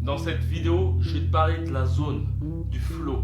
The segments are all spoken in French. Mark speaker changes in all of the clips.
Speaker 1: Dans cette vidéo, je vais te parler de la zone, du flow.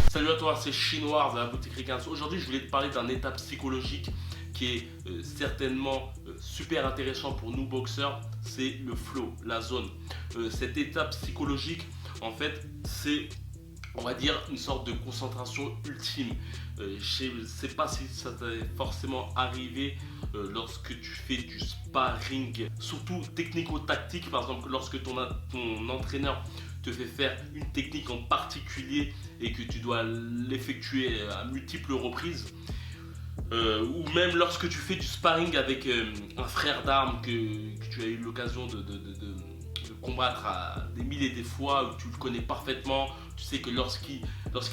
Speaker 1: Salut à toi, c'est Chinois de la boutique Requins. Aujourd'hui, je voulais te parler d'un état psychologique qui est certainement super intéressant pour nous boxeurs. C'est le flow, la zone. Cet état psychologique, en fait, c'est, on va dire, une sorte de concentration ultime. Je ne sais pas si ça t'est forcément arrivé lorsque tu fais du sparring, surtout technico-tactique, par exemple, lorsque ton entraîneur te fait faire une technique en particulier et que tu dois l'effectuer à multiples reprises. Ou même lorsque tu fais du sparring avec un frère d'armes que tu as eu l'occasion de combattre à des milliers de fois, où tu le connais parfaitement, tu sais que lorsqu'il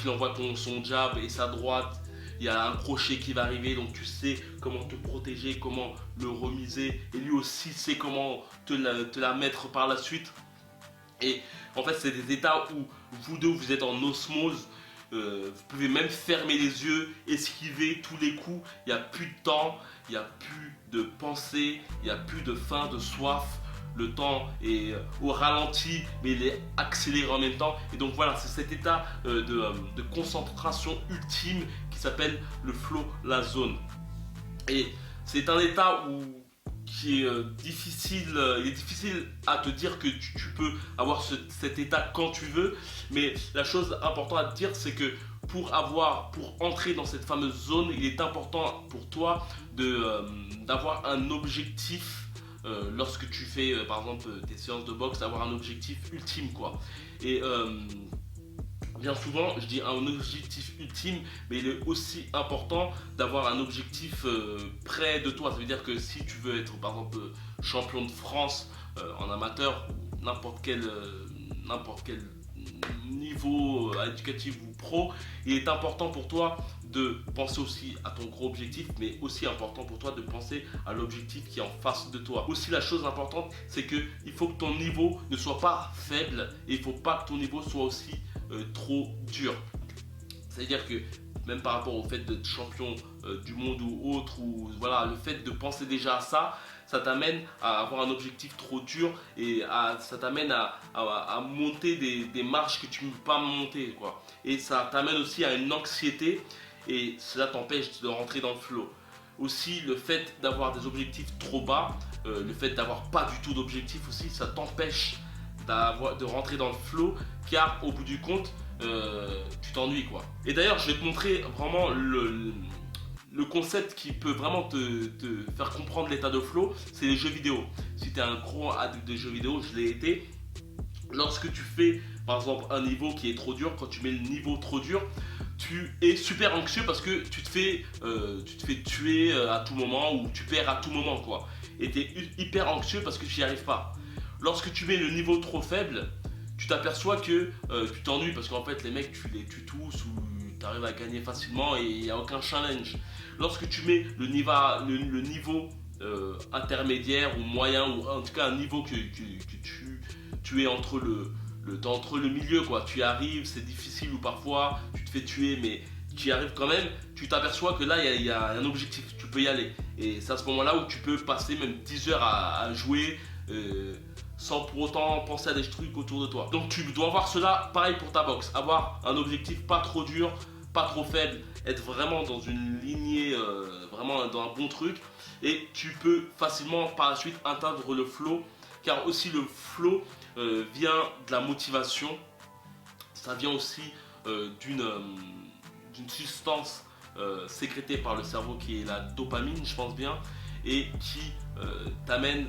Speaker 1: envoie son jab et sa droite, il y a un crochet qui va arriver, donc tu sais comment te protéger, comment le remiser, et lui aussi sait comment te la mettre par la suite. Et en fait, c'est des états où vous deux, vous êtes en osmose. Vous pouvez même fermer les yeux, esquiver tous les coups. Il n'y a plus de temps, il n'y a plus de pensée, il n'y a plus de faim, de soif. Le temps est au ralenti, mais il est accéléré en même temps. Et donc voilà, c'est cet état de concentration ultime qui s'appelle le flow, la zone. Et c'est un état qui est difficile, il est difficile à te dire que tu peux avoir cet état quand tu veux, mais la chose importante à te dire, c'est que pour entrer dans cette fameuse zone, il est important pour toi d'avoir un objectif. Lorsque tu fais par exemple tes séances de boxe, d'avoir un objectif ultime, quoi. Et bien souvent, je dis un objectif ultime, mais il est aussi important d'avoir un objectif près de toi. Ça veut dire que si tu veux être, par exemple, champion de France en amateur, n'importe quel niveau éducatif ou pro, il est important pour toi de penser aussi à ton gros objectif, mais aussi important pour toi de penser à l'objectif qui est en face de toi. Aussi, la chose importante, c'est que il faut que ton niveau ne soit pas faible et il ne faut pas que ton niveau soit aussi trop dur. C'est-à-dire que même par rapport au fait d'être champion du monde ou autre, ou voilà, le fait de penser déjà à ça, ça t'amène à avoir un objectif trop dur et ça t'amène à monter des marches que tu ne peux pas monter, quoi. Et ça t'amène aussi à une anxiété et cela t'empêche de rentrer dans le flow. Aussi, le fait d'avoir des objectifs trop bas, le fait d'avoir pas du tout d'objectif aussi, ça t'empêche de rentrer dans le flow, car au bout du compte, tu t'ennuies, quoi. Et d'ailleurs, je vais te montrer vraiment le concept qui peut vraiment te faire comprendre l'état de flow, c'est les jeux vidéo. Si tu es un gros addict de jeux vidéo, je l'ai été. Lorsque tu fais par exemple un niveau qui est trop dur, quand tu mets le niveau trop dur, tu es super anxieux parce que tu te fais tuer à tout moment, ou tu perds à tout moment, quoi. Et tu es hyper anxieux parce que tu n'y arrives pas. Lorsque tu mets le niveau trop faible, tu t'aperçois que tu t'ennuies parce qu'en fait les mecs tu les tues tous, ou tu arrives à gagner facilement et il n'y a aucun challenge. Lorsque tu mets le niveau intermédiaire ou moyen, ou en tout cas un niveau que tu es entre le milieu, quoi. Tu y arrives, c'est difficile, ou parfois tu te fais tuer mais tu y arrives quand même, tu t'aperçois que là il y a un objectif, tu peux y aller. Et c'est à ce moment là où tu peux passer même 10 heures à jouer sans pour autant penser à des trucs autour de toi. Donc tu dois avoir cela pareil pour ta boxe, avoir un objectif pas trop dur, pas trop faible, être vraiment dans une lignée, vraiment dans un bon truc, et tu peux facilement par la suite atteindre le flow, car aussi le flow vient de la motivation, ça vient aussi d'une substance sécrétée par le cerveau qui est la dopamine, je pense bien, et qui t'amène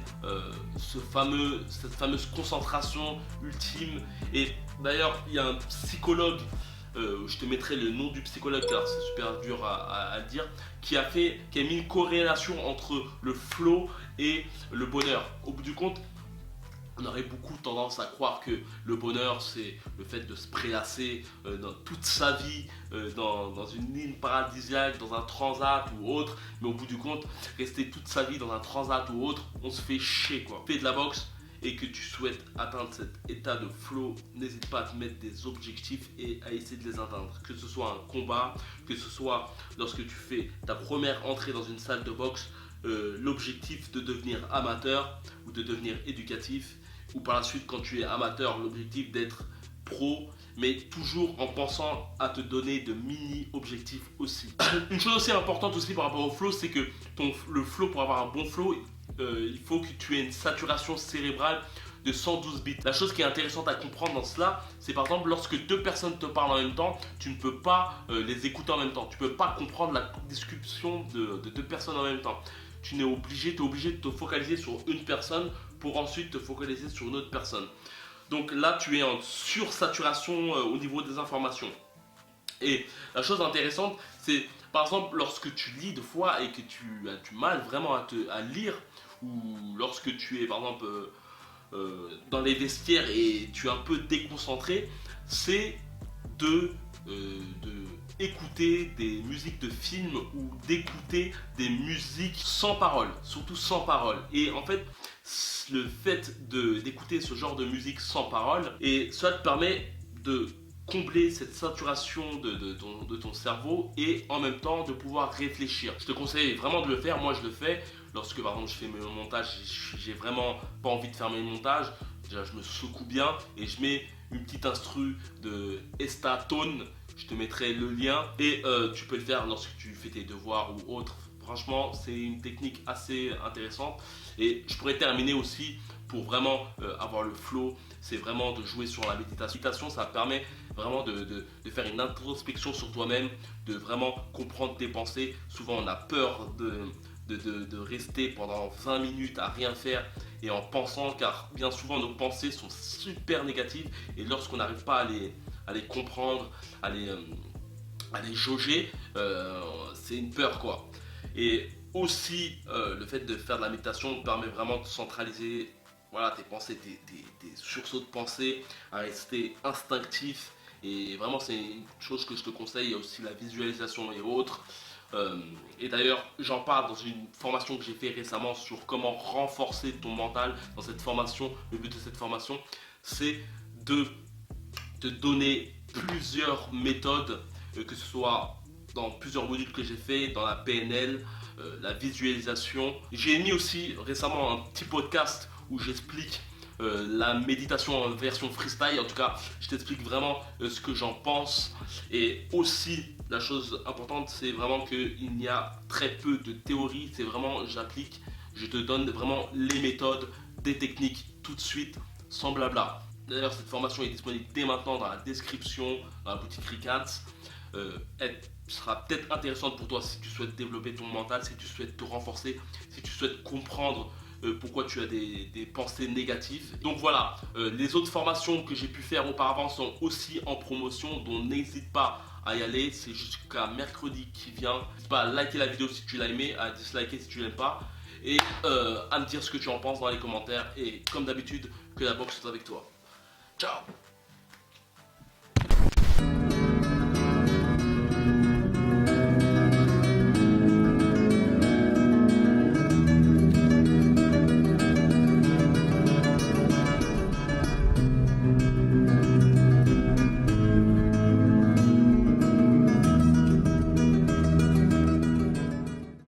Speaker 1: cette fameuse concentration ultime. Et d'ailleurs, il y a un psychologue, je te mettrai le nom du psychologue car c'est super dur à dire, qui a mis une corrélation entre le flow et le bonheur. Au bout du compte, On aurait beaucoup tendance à croire que le bonheur, c'est le fait de se prélasser dans toute sa vie, dans une ligne paradisiaque, dans un transat ou autre. Mais au bout du compte, rester toute sa vie dans un transat ou autre, on se fait chier quoi. Fais de la boxe et que tu souhaites atteindre cet état de flow, n'hésite pas à te mettre des objectifs et à essayer de les atteindre. Que ce soit un combat, que ce soit lorsque tu fais ta première entrée dans une salle de boxe, l'objectif de devenir amateur ou de devenir éducatif, ou par la suite quand tu es amateur, l'objectif d'être pro, mais toujours en pensant à te donner de mini-objectifs aussi. Une chose aussi importante aussi par rapport au flow, c'est que le flow, pour avoir un bon flow, il faut que tu aies une saturation cérébrale de 112 bits. La chose qui est intéressante à comprendre dans cela, c'est par exemple lorsque deux personnes te parlent en même temps, tu ne peux pas les écouter en même temps. Tu ne peux pas comprendre la discussion de deux personnes en même temps. Tu es obligé de te focaliser sur une personne pour ensuite te focaliser sur une autre personne. Donc là, tu es en sursaturation au niveau des informations. Et la chose intéressante, c'est par exemple lorsque tu lis deux fois et que tu as du mal vraiment à lire, ou lorsque tu es par exemple dans les vestiaires et tu es un peu déconcentré, c'est de écouter des musiques de films ou d'écouter des musiques sans parole, surtout sans parole. Et en fait, le fait d'écouter ce genre de musique sans parole, et ça te permet de combler cette saturation de ton cerveau et en même temps de pouvoir réfléchir. Je te conseille vraiment de le faire. Moi, je le fais lorsque par exemple je fais mes montages, j'ai vraiment pas envie de faire mes montages. Déjà, je me secoue bien et je mets une petite instru de Estatone. Je te mettrai le lien et tu peux le faire lorsque tu fais tes devoirs ou autre. Franchement, c'est une technique assez intéressante. Et je pourrais terminer aussi pour vraiment avoir le flow, c'est vraiment de jouer sur la méditation. La méditation, ça permet vraiment de faire une introspection sur toi-même, de vraiment comprendre tes pensées. Souvent, on a peur de rester pendant 20 minutes à rien faire et en pensant, car bien souvent nos pensées sont super négatives et lorsqu'on n'arrive pas à les comprendre, à les jauger, c'est une peur quoi. Et aussi, le fait de faire de la méditation permet vraiment de centraliser voilà, tes pensées, tes sursauts de pensée, à rester instinctif. Et vraiment, c'est une chose que je te conseille. Il y a aussi la visualisation et autres. Et d'ailleurs, j'en parle dans une formation que j'ai fait récemment sur comment renforcer ton mental. Dans cette formation, le but de cette formation, c'est de te donner plusieurs méthodes, que ce soit dans plusieurs modules que j'ai fait, dans la PNL, la visualisation. J'ai mis aussi récemment un petit podcast où j'explique la méditation en version freestyle. En tout cas, je t'explique vraiment ce que j'en pense. Et aussi, la chose importante, c'est vraiment qu'il y a très peu de théorie. C'est vraiment, j'applique, je te donne vraiment les méthodes, des techniques tout de suite, sans blabla. D'ailleurs, cette formation est disponible dès maintenant dans la description, dans la boutique Ricats. Elle sera peut-être intéressante pour toi si tu souhaites développer ton mental, si tu souhaites te renforcer, si tu souhaites comprendre pourquoi tu as des pensées négatives. Donc voilà, les autres formations que j'ai pu faire auparavant sont aussi en promotion, donc n'hésite pas à y aller, c'est jusqu'à mercredi qui vient. N'hésite pas à liker la vidéo si tu l'as aimé, à disliker si tu l'aimes pas, et à me dire ce que tu en penses dans les commentaires. Et comme d'habitude, que la boxe soit avec toi. Ciao.